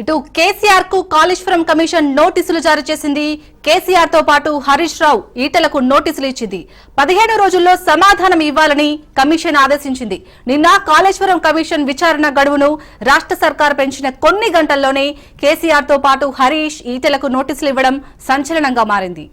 ఇటు కేసీఆర్ కు కాళేశ్వరం కమిషన్ నోటీసులు జారీ చేసింది. కేసీఆర్ తో పాటు హరీష్ రావు ఈటలకు నోటీసులు ఇచ్చింది. 15 రోజుల్లో సమాధానం ఇవ్వాలని కమిషన్ ఆదేశించింది. నిన్న కాళేశ్వరం కమిషన్ విచారణ గడువును రాష్ట్ర సర్కార్ పెంచిన కొన్ని గంటల్లోనే కేసీఆర్ తో పాటు హరీష్ ఈటలకు నోటీసులు ఇవ్వడం సంచలనంగా మారింది.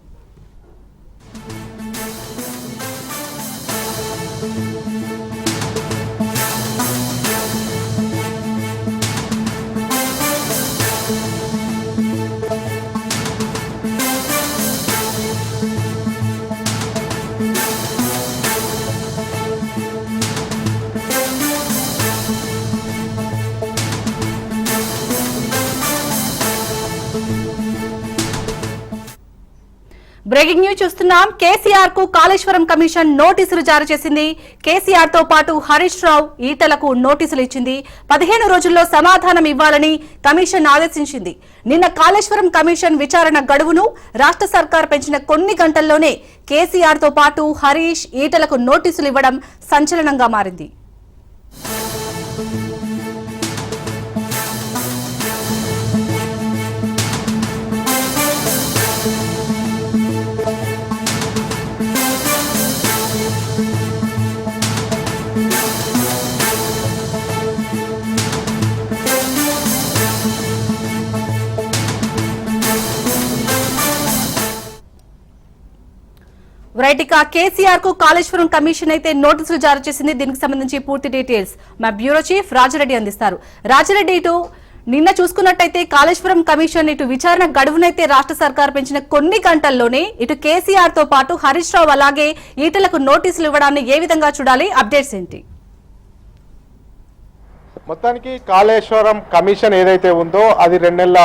బ్రేకింగ్ న్యూస్ చూస్తున్నాం. కేసీఆర్ కు కాళేశ్వరం కమిషన్ నోటీసులు జారీ చేసింది. కేసీఆర్ తో పాటు హరీష్ రావు ఈటలకు నోటీసులు ఇచ్చింది. 15 రోజుల్లో సమాధానం ఇవ్వాలని కమిషన్ ఆదేశించింది. నిన్న కాళేశ్వరం కమిషన్ విచారణ గడువును రాష్ట్ర సర్కార్ పెంచిన కొన్ని గంటల్లోనే కేసీఆర్ తో పాటు హరీష్ ఈటలకు నోటీసులు ఇవ్వడం సంచలనంగా మారింది. రైట్గా కేసీఆర్ కు కాళేశ్వరం కమిషన్ అయితే నోటీసులు జారీ చేసింది. దీనికి సంబంధించి పూర్తి డీటెయిల్స్ మా బ్యూరో చీఫ్ రాజిరెడ్డి అందిస్తారు. రాజిరెడ్డి, ఇటు నిన్న చూసుకున్నట్టయితే కాళేశ్వరం కమిషన్ ఇటు విచారణ గడువునైతే రాష్ట్ర సర్కార్ పెంచిన కొన్ని గంటల్లోనే ఇటు కేసీఆర్ తో పాటు హరీష్ రావు అలాగే ఈటలకు నోటీసులు ఇవ్వడాన్ని ఏ విధంగా చూడాలి? అప్డేట్స్ ఏంటి? మొత్తానికి కాళేశ్వరం కమిషన్ ఏదైతే ఉందో అది 2 నెలల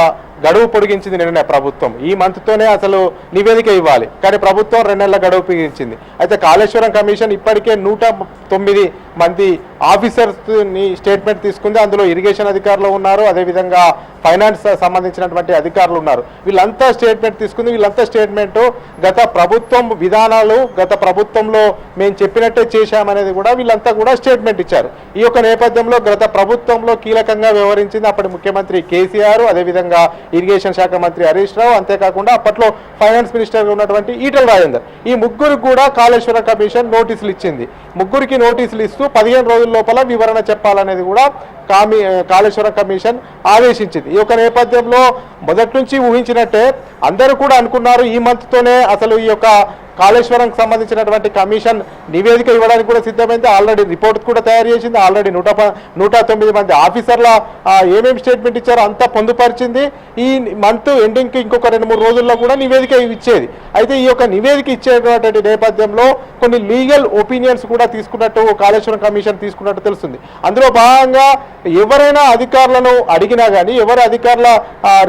గడువు పొడిగించింది నిన్న ప్రభుత్వం. ఈ మంత్తోనే అసలు నివేదిక ఇవ్వాలి, కానీ ప్రభుత్వం 2 నెలల గడువు పొడిగించింది. అయితే కాళేశ్వరం కమిషన్ ఇప్పటికే 109 మంది ఆఫీసర్స్ ని స్టేట్మెంట్ తీసుకుంది. అందులో ఇరిగేషన్ అధికారులు ఉన్నారు, అదేవిధంగా ఫైనాన్స్ సంబంధించినటువంటి అధికారులు ఉన్నారు. వీళ్ళంతా స్టేట్మెంట్ తీసుకుంది. వీళ్ళంతా స్టేట్మెంట్ గత ప్రభుత్వం విధానాలు, గత ప్రభుత్వంలో మేము చెప్పినట్టే చేశామనేది కూడా వీళ్ళంతా కూడా స్టేట్మెంట్ ఇచ్చారు. ఈ యొక్క నేపథ్యంలో గత ప్రభుత్వంలో కీలకంగా వ్యవహరించింది అప్పటి ముఖ్యమంత్రి కేసీఆర్, అదేవిధంగా ఇరిగేషన్ శాఖ మంత్రి హరీష్ రావు, అంతేకాకుండా అప్పట్లో ఫైనాన్స్ మినిస్టర్గా ఉన్నటువంటి ఈటల రాజేందర్. ఈ ముగ్గురికి కూడా కాళేశ్వరం కమిషన్ నోటీసులు ఇచ్చింది. ముగ్గురికి నోటీసులు ఇస్తూ 15 రోజుల లోపల వివరణ చెప్పాలనేది కూడా కాళేశ్వరం కమిషన్ ఆదేశించింది. ఈ యొక్క నేపథ్యంలో మొదటి నుంచి ఊహించినట్టే అందరూ కూడా అనుకున్నారు ఈ మంత్తోనే అసలు ఈ యొక్క కాళేశ్వరంకి సంబంధించినటువంటి కమిషన్ నివేదిక ఇవ్వడానికి కూడా సిద్ధమైంది. ఆల్రెడీ రిపోర్ట్ కూడా తయారు చేసింది. ఆల్రెడీ 109 మంది ఆఫీసర్ల ఏమేమి స్టేట్మెంట్ ఇచ్చారో అంతా పొందుపరిచింది. ఈ మంత్ ఎండింగ్కి ఇంకొక 2-3 రోజుల్లో కూడా నివేదిక ఇచ్చేది. అయితే ఈ యొక్క నివేదిక ఇచ్చేటువంటి నేపథ్యంలో కొన్ని లీగల్ ఒపీనియన్స్ కూడా తీసుకున్నట్టు కాళేశ్వరం కమిషన్ తీసుకున్నట్టు తెలుస్తుంది. అందులో భాగంగా ఎవరైనా అధికారులను అడిగినా కానీ, ఎవరు అధికారుల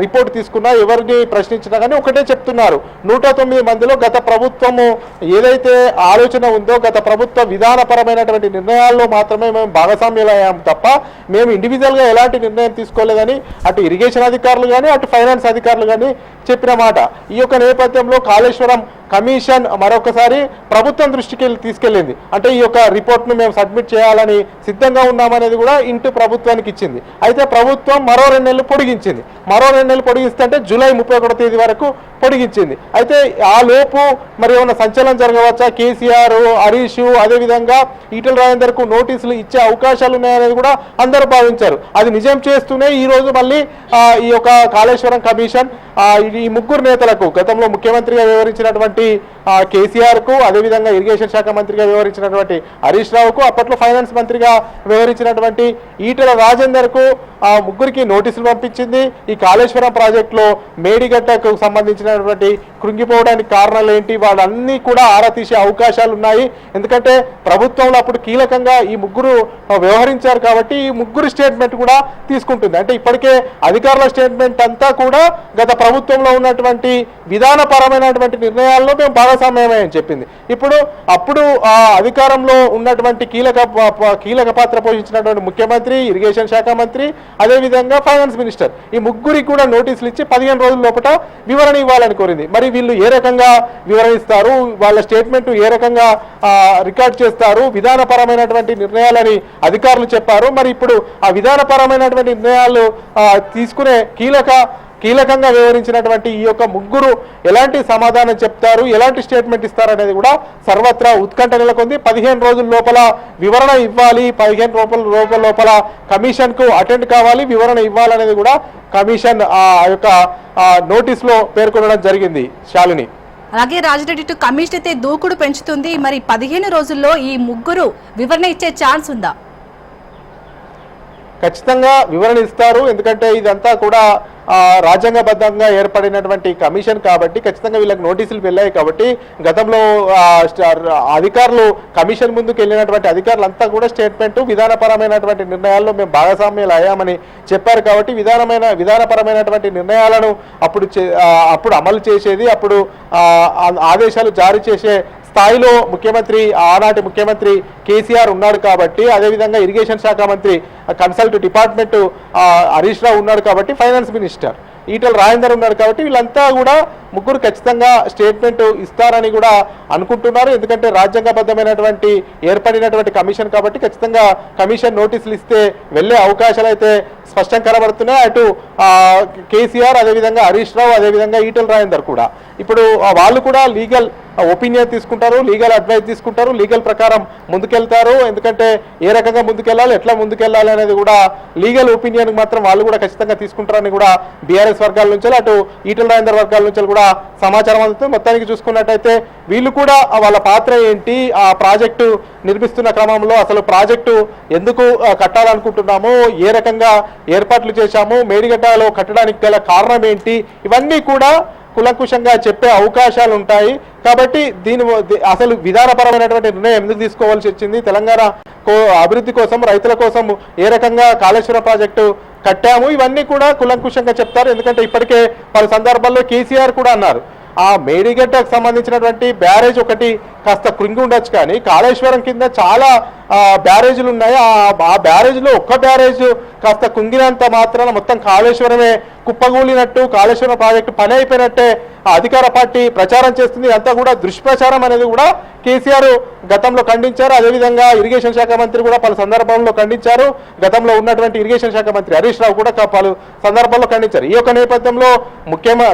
రిపోర్ట్ తీసుకున్నా, ఎవరిని ప్రశ్నించినా కానీ ఒకటే చెప్తున్నారు, 109 మందిలో గత ప్రభుత్వం ఏదైతే ఆలోచన ఉందో, గత ప్రభుత్వ విధానపరమైనటువంటి నిర్ణయాల్లో మాత్రమే మేము భాగస్వామ్యులయ్యాం తప్ప మేము ఇండివిజువల్ గా ఎలాంటి నిర్ణయం తీసుకోలేదని అటు ఇరిగేషన్ అధికారులు కానీ, అటు ఫైనాన్స్ అధికారులు కానీ చెప్పిన మాట. ఈ యొక్క నేపథ్యంలో కాళేశ్వరం కమిషన్ మరొకసారి ప్రభుత్వం దృష్టికి తీసుకెళ్లింది. అంటే ఈ యొక్క రిపోర్ట్ను మేము సబ్మిట్ చేయాలని సిద్ధంగా ఉన్నామనేది కూడా ఇంటూ ప్రభుత్వానికి ఇచ్చింది. అయితే ప్రభుత్వం మరో 2 నెలలు పొడిగించింది. మరో 2 నెలలు పొడిగిస్తే జూలై 31వ తేదీ వరకు పొడిగించింది. అయితే ఆ లోపు మరి ఏమైనా సంచలనం జరగవచ్చా? కేసీఆర్, హరీష్, అదేవిధంగా ఈటల రాజేందర్ కు నోటీసులు ఇచ్చే అవకాశాలు ఉన్నాయనేది కూడా అందరూ భావించారు. అది నిజం చేస్తూనే ఈ రోజు మళ్ళీ ఈ యొక్క కాళేశ్వరం కమిషన్ ఈ ముగ్గురు నేతలకు, గతంలో ముఖ్యమంత్రిగా వ్యవహరించినటువంటి కేసీఆర్ కు, అదేవిధంగా ఇరిగేషన్ శాఖ మంత్రిగా వ్యవహరించినటువంటి హరీష్ రావుకు, అప్పట్లో ఫైనాన్స్ మంత్రిగా వ్యవహరించినటువంటి ఈటల రాజేందర్ కు ముగ్గురికి నోటీసులు పంపించింది. ఈ కాళేశ్వరం ప్రాజెక్టులో మేడిగడ్డకు సంబంధించినటువంటి కృంగిపోవడానికి కారణాలు ఏంటి, వాళ్ళన్నీ కూడా ఆరా తీసే అవకాశాలు ఉన్నాయి. ఎందుకంటే ప్రభుత్వంలో అప్పుడు కీలకంగా ఈ ముగ్గురు వ్యవహరించారు కాబట్టి ఈ ముగ్గురు స్టేట్మెంట్ కూడా తీసుకుంటుంది. అంటే ఇప్పటికే అధికారుల స్టేట్మెంట్ అంతా కూడా గత ప్రభుత్వంలో ఉన్నటువంటి విధానపరమైనటువంటి నిర్ణయాల నిర్ణయాల్లో మేము భాగస్వామ్యమే అని చెప్పింది. అప్పుడు ఆ అధికారంలో ఉన్నటువంటి కీలక పాత్ర పోషించినటువంటి ముఖ్యమంత్రి, ఇరిగేషన్ శాఖ మంత్రి, అదేవిధంగా ఫైనాన్స్ మినిస్టర్, ఈ ముగ్గురికి కూడా నోటీసులు ఇచ్చి 15 రోజుల లోపల వివరణ ఇవ్వాలని కోరింది. మరి వీళ్ళు ఏ రకంగా వివరణ ఇస్తారు, వాళ్ళ స్టేట్మెంట్ ఏ రకంగా రికార్డ్ చేస్తారు, విధానపరమైనటువంటి నిర్ణయాలని అధికారులు చెప్పారు. మరి ఇప్పుడు ఆ విధానపరమైనటువంటి నిర్ణయాలు తీసుకునే కీలకంగా వివరించినటువంటి ఈ యొక్క ముగ్గురు ఎలాంటి సమాధానం చెప్తారు, ఎలాంటి స్టేట్మెంట్ ఇస్తారు అనేది కూడా సర్వత్రా ఉత్కంఠ నెలకొంది. 15 రోజుల లోపల వివరణ ఇవ్వాలి, 15 రోజుల లోపల కమిషన్ కు అటెండ్ కావాలి, వివరణ ఇవ్వాలనేది కూడా కమిషన్ ఆ యొక్క నోటీసులో పేర్కొనడం జరిగింది. శాలిని, అలాగే రాజిరెడ్డి కమిషన్ అయితే దూకుడు పెంచుతుంది. మరి 15 రోజుల్లో ఈ ముగ్గురు వివరణ ఇచ్చే ఛాన్స్ ఉందా? ఖచ్చితంగా వివరణ ఇస్తారు. ఎందుకంటే ఇదంతా కూడా రాజ్యాంగబద్ధంగా ఏర్పడినటువంటి కమిషన్ కాబట్టి ఖచ్చితంగా వీళ్ళకి నోటీసులు వెళ్ళాయి. కాబట్టి గతంలో అధికారులు కమిషన్ ముందుకు వెళ్ళినటువంటి అధికారులంతా కూడా స్టేట్మెంట్ విధానపరమైనటువంటి నిర్ణయాల్లో మేము భాగస్వామ్యాలు అయ్యామని చెప్పారు. కాబట్టి విధానపరమైనటువంటి నిర్ణయాలను అప్పుడు అమలు చేసేది, అప్పుడు ఆదేశాలు జారీ చేసే స్థాయిలో ఆనాటి ముఖ్యమంత్రి కేసీఆర్ ఉన్నాడు. కాబట్టి అదేవిధంగా ఇరిగేషన్ శాఖ మంత్రి కన్సల్ట్ డిపార్ట్మెంట్ హరీష్ రావు ఉన్నాడు. కాబట్టి ఫైనాన్స్ మినిస్టర్ ఈటల రాజేందర్ ఉన్నారు. కాబట్టి వీళ్ళంతా కూడా ముగ్గురు ఖచ్చితంగా స్టేట్మెంట్ ఇస్తారని కూడా అనుకుంటున్నారు. ఎందుకంటే రాజ్యాంగబద్ధమైనటువంటి ఏర్పడినటువంటి కమిషన్ కాబట్టి ఖచ్చితంగా కమిషన్ నోటీసులు ఇస్తే వెళ్ళే అవకాశాలు అయితే స్పష్టంగా కనబడుతున్నాయి. అటు కేసీఆర్, అదేవిధంగా హరీష్ రావు, అదేవిధంగా ఈటల రాజేందర్ కూడా ఇప్పుడు వాళ్ళు కూడా లీగల్ ఒపీనియన్ తీసుకుంటారు, లీగల్ అడ్వైస్ తీసుకుంటారు, లీగల్ ప్రకారం ముందుకెళ్తారు. ఎందుకంటే ఏ రకంగా ముందుకెళ్ళాలి, ఎట్లా ముందుకెళ్ళాలి అనేది కూడా లీగల్ ఒపీనియన్ మాత్రం వాళ్ళు కూడా ఖచ్చితంగా తీసుకుంటారని కూడా బీఆర్ఎస్ వర్గాల నుంచి, అటు ఈటల రాజేందర్ వర్గాల నుంచి కూడా సమాచారం అందుతుంది. మొత్తానికి చూసుకున్నట్టయితే వీళ్ళు కూడా వాళ్ళ పాత్ర ఏంటి, ఆ ప్రాజెక్టు నిర్మిస్తున్న క్రమంలో అసలు ప్రాజెక్టు ఎందుకు కట్టాలనుకుంటున్నాము, ఏ రకంగా ఏర్పాట్లు చేశాము, మేడిగడ్డలో కట్టడానికి గల కారణం ఏంటి, ఇవన్నీ కూడా కులంకుశంగా చెప్పే అవకాశాలు ఉంటాయి. కాబట్టి అసలు విధానపరమైనటువంటి నిర్ణయం ఎందుకు తీసుకోవాల్సి వచ్చింది, తెలంగాణ అభివృద్ధి కోసం, రైతుల కోసం ఏ రకంగా కాళేశ్వరం ప్రాజెక్టు కట్టాము, ఇవన్నీ కూడా కులంకుశంగా చెప్తారు. ఎందుకంటే ఇప్పటికే పలు సందర్భాల్లో కేసీఆర్ కూడా అన్నారు, ఆ మేడిగడ్డకు సంబంధించినటువంటి బ్యారేజ్ ఒకటి కాస్త కృంగి ఉండొచ్చు, కానీ కాళేశ్వరం కింద చాలా బ్యారేజీలు ఉన్నాయి. ఆ బ్యారేజ్లో ఒక్క బ్యారేజ్ కాస్త కుంగినంత మాత్రాన మొత్తం కాళేశ్వరమే కుప్పగూలినట్టు, కాళేశ్వరం ప్రాజెక్టు పని అయిపోయినట్టే అధికార పార్టీ ప్రచారం చేస్తుంది. అంతా కూడా దుష్ప్రచారం అనేది కూడా కేసీఆర్ గతంలో ఖండించారు. అదేవిధంగా ఇరిగేషన్ శాఖ మంత్రి కూడా పలు సందర్భాల్లో ఖండించారు. గతంలో ఉన్నటువంటి ఇరిగేషన్ శాఖ మంత్రి హరీష్ రావు కూడా పలు సందర్భాల్లో ఖండించారు. ఈ యొక్క నేపథ్యంలో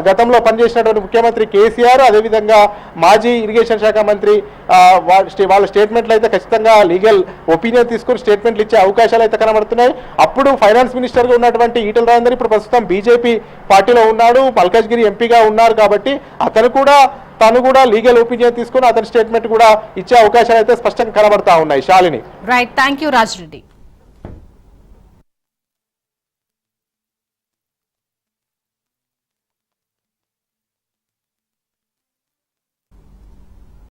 గతంలో పనిచేసినటువంటి ముఖ్యమంత్రి కేసీఆర్, అదేవిధంగా మాజీ ఇరిగేషన్ శాఖ మంత్రి వాళ్ళ స్టేట్మెంట్లు అయితే ఖచ్చితంగా లీగల్ ఒపీనియన్ తీసుకుని స్టేట్మెంట్లు ఇచ్చే అవకాశాలు అయితే కనబడుతున్నాయి. అప్పుడు ఫైనాన్స్ మినిస్టర్గా ఉన్నటువంటి ఈటల రాజేందర్ ఇప్పుడు ప్రస్తుతం బీజేపీ పార్టీలో ఉన్నాడు, మల్కాజ్గిరి ఎంపీగా ఉన్నారు. కాబట్టి తను కూడా లీగల్ ఒపీనియన్ తీసుకుని అతని స్టేట్మెంట్ కూడా ఇచ్చే అవకాశాలు అయితే స్పష్టంగా కనబడతా ఉన్నాయి. Shalini, right, thank you Raj Reddy.